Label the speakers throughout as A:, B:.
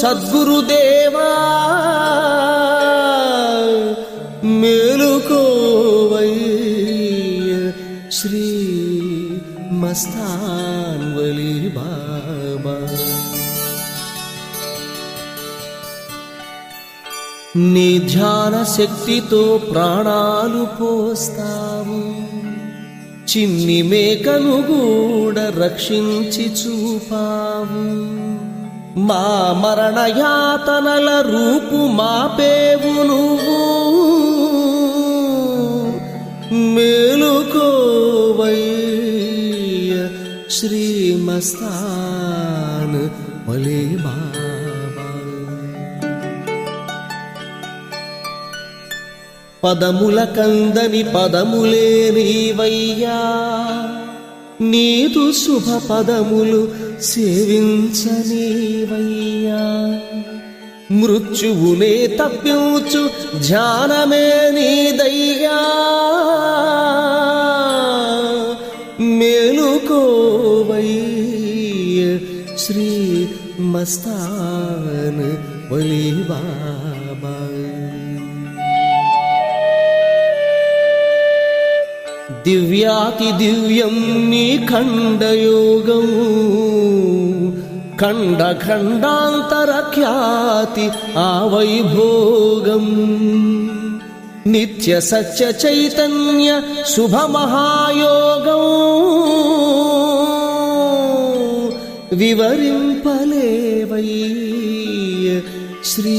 A: సద్గురుదేవా మేలుకోవయ్య శ్రీ మస్తాన్ వలి బాబా. నీ ధ్యాన శక్తితో ప్రాణాలు పోస్తావు, చిన్ని మేకను కూడా రక్షించి చూపావు. మా మరణ యాతనల రూపు మాపేవు నువ్వు, మేలుకోవయ్య శ్రీ మస్తాన్ వలి బాబా. పదముల కందని పదములే నీవయ్యా, నీదు శుభ పదములు సేవించనీవయ్యా. మృత్యువునే తప్పించు ధ్యానమే నీదయ్యా, మేలుకోవయ్య శ్రీ మస్తాన్ వలి బాబా. దివ్యాతి దివ్యం నీ ఖండయోగం, ఖండ ఖండాంతర ఖ్యాతి ఆ వైభోగం. నిత్య సత్య చైతన్య శుభ మహాయోగం, వివరింపలేవయ్య శ్రీ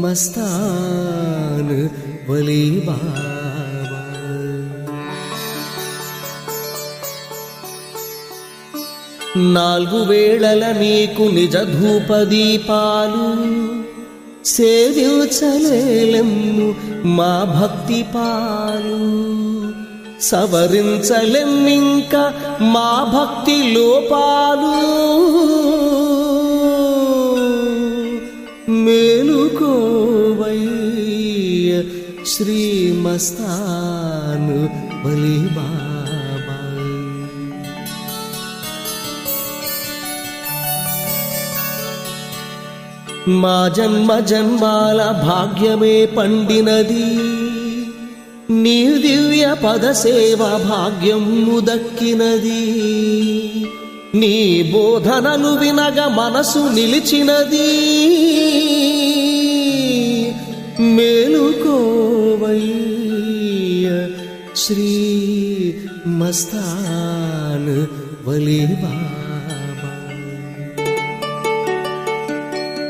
A: మస్తాన్ వలి బాబా. నాలుగు వేళల నీకు నిజ ధూపదీపాలు సేవించలేలెమ్ము మా భక్తి పాలు. సవరించలెమ్మింక మా భక్తి లోపాలు, మేలుకోవయ్య శ్రీ మస్తాన్ వలి బాబా. మా జన్మ జన్మాల భాగ్యమే పండినది, నీ దివ్య పద సేవ భాగ్యము దక్కినది. నీ బోధనలు వినగ మనసు నిలిచినది, మేలుకోవయ్య శ్రీ మస్తాన్ వలి బాబా.